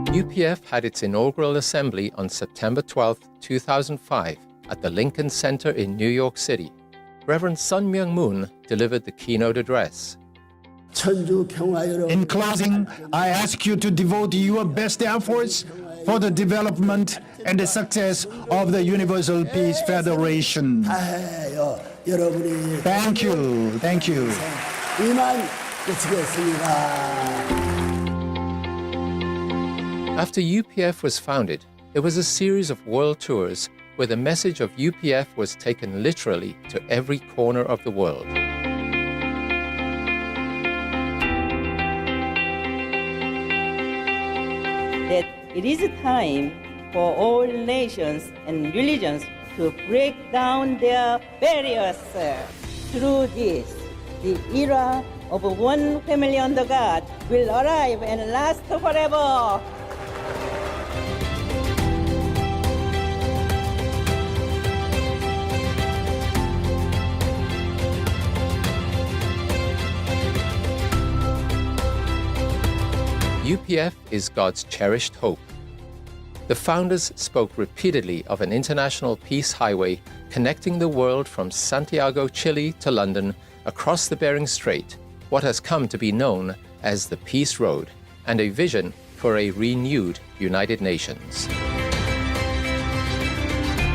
UPF had its inaugural assembly on September 12, 2005, at the Lincoln Center in New York City. Reverend Sun Myung Moon delivered the keynote address. In closing, I ask you to devote your best efforts for the development and the success of the Universal Peace Federation. Thank you. Thank you. After UPF was founded, it was a series of world tours where the message of UPF was taken literally to every corner of the world. That it is time for all nations and religions to break down their barriers. Through this, the era of one family under God will arrive and last forever. UPF is God's cherished hope. The founders spoke repeatedly of an international peace highway connecting the world from Santiago, Chile to London, across the Bering Strait, what has come to be known as the Peace Road, and a vision for a renewed United Nations.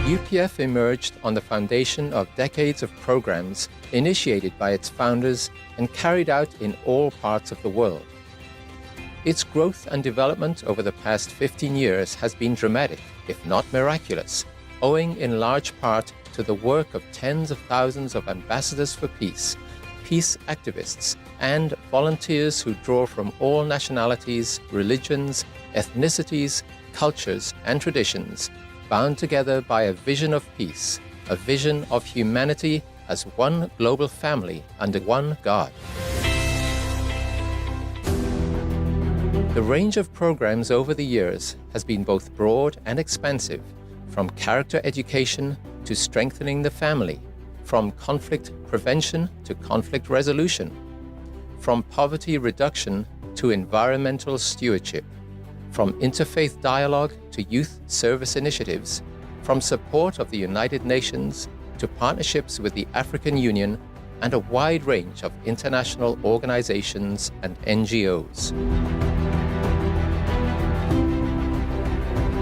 UPF emerged on the foundation of decades of programs initiated by its founders and carried out in all parts of the world. Its growth and development over the past 15 years has been dramatic, if not miraculous, owing in large part to the work of tens of thousands of ambassadors for peace, peace activists, and volunteers who draw from all nationalities, religions, ethnicities, cultures, and traditions, bound together by a vision of peace, a vision of humanity as one global family under one God. The range of programs over the years has been both broad and expansive, from character education to strengthening the family, from conflict prevention to conflict resolution, from poverty reduction to environmental stewardship, from interfaith dialogue to youth service initiatives, from support of the United Nations to partnerships with the African Union, and a wide range of international organizations and NGOs.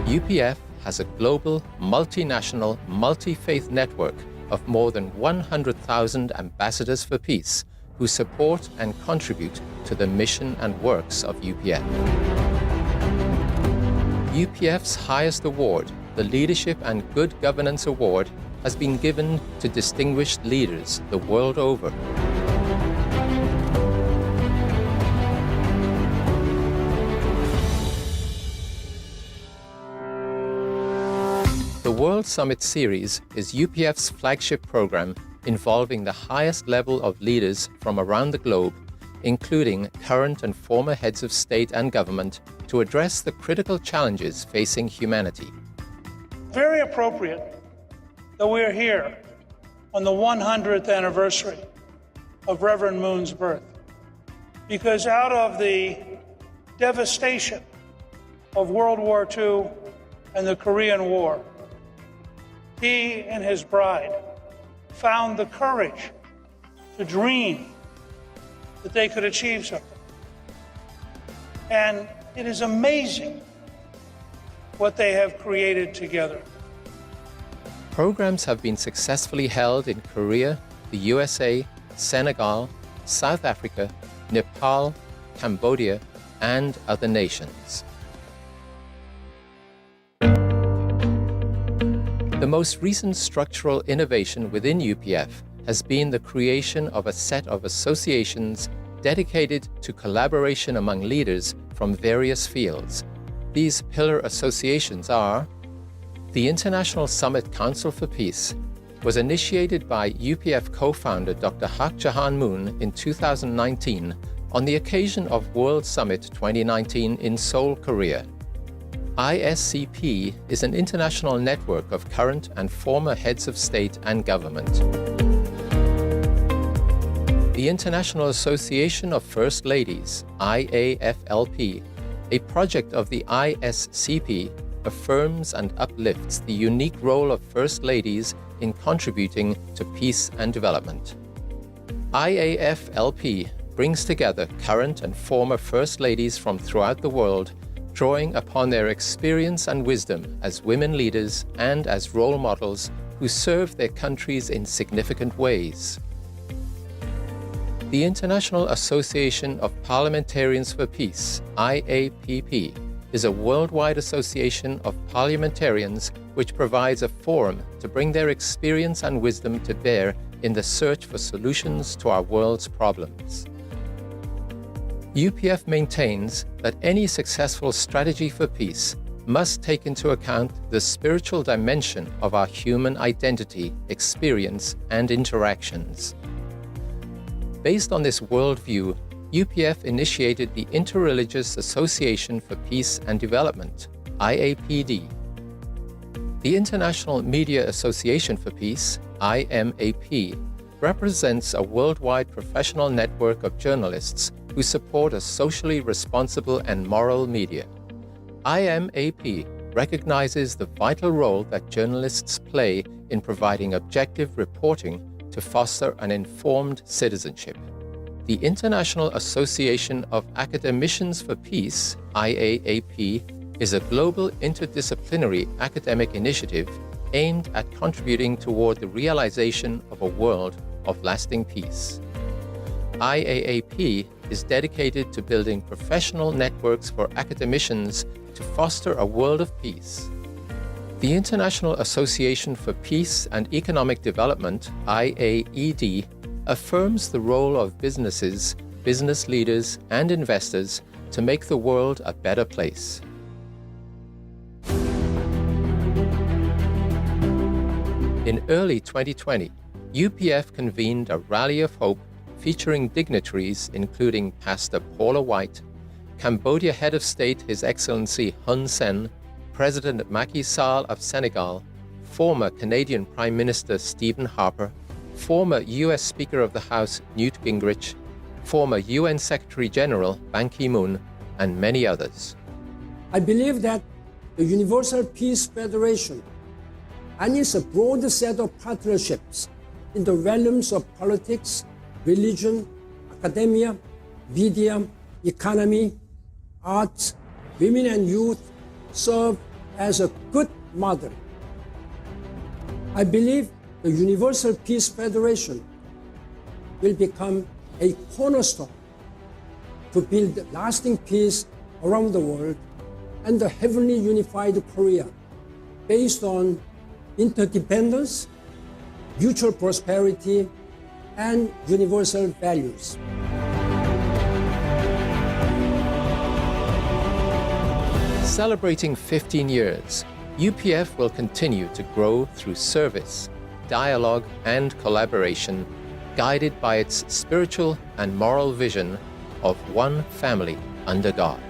UPF has a global, multinational, multi-faith network of more than 100,000 ambassadors for peace who support and contribute to the mission and works of UPF. UPF's highest award, the Leadership and Good Governance Award, has been given to distinguished leaders the world over. The World Summit Series is UPF's flagship program involving the highest level of leaders from around the globe, including current and former heads of state and government, to address the critical challenges facing humanity. Very appropriate that we are here on the 100th anniversary of Reverend Moon's birth, because out of the devastation of World War II and the Korean War, he and his bride found the courage to dream that they could achieve something. And it is amazing what they have created together. Programs have been successfully held in Korea, the USA, Senegal, South Africa, Nepal, Cambodia, and other nations. The most recent structural innovation within UPF has been the creation of a set of associations dedicated to collaboration among leaders from various fields. These pillar associations are: the International Summit Council for Peace was initiated by UPF co-founder Dr. Hak Jahan Moon in 2019 on the occasion of World Summit 2019 in Seoul, Korea. ISCP is an international network of current and former heads of state and government. The International Association of First Ladies, IAFLP, a project of the ISCP, affirms and uplifts the unique role of First Ladies in contributing to peace and development. IAF-LP brings together current and former First Ladies from throughout the world, drawing upon their experience and wisdom as women leaders and as role models who serve their countries in significant ways. The International Association of Parliamentarians for Peace, IAPP, is a worldwide association of parliamentarians which provides a forum to bring their experience and wisdom to bear in the search for solutions to our world's problems. UPF maintains that any successful strategy for peace must take into account the spiritual dimension of our human identity, experience, and interactions. Based on this worldview, UPF initiated the Interreligious Association for Peace and Development, IAPD. The International Media Association for Peace, IMAP, represents a worldwide professional network of journalists who support a socially responsible and moral media. IMAP recognizes the vital role that journalists play in providing objective reporting to foster an informed citizenship. The International Association of Academicians for Peace, IAAP, is a global interdisciplinary academic initiative aimed at contributing toward the realization of a world of lasting peace. IAAP is dedicated to building professional networks for academicians to foster a world of peace. The International Association for Peace and Economic Development, IAED, affirms the role of businesses, business leaders, and investors to make the world a better place. In early 2020, UPF convened a rally of hope featuring dignitaries including Pastor Paula White, Cambodia Head of State His Excellency Hun Sen, President Macky Sall of Senegal, former Canadian Prime Minister Stephen Harper, former U.S. Speaker of the House Newt Gingrich, former UN Secretary General Ban Ki-moon, and many others. I believe that the Universal Peace Federation and its broad set of partnerships in the realms of politics, religion, academia, media, economy, arts, women and youth serve as a good model. I believe the Universal Peace Federation will become a cornerstone to build lasting peace around the world and the heavenly unified Korea based on interdependence, mutual prosperity, and universal values. Celebrating 15 years, UPF will continue to grow through service, dialogue, and collaboration, guided by its spiritual and moral vision of one family under God.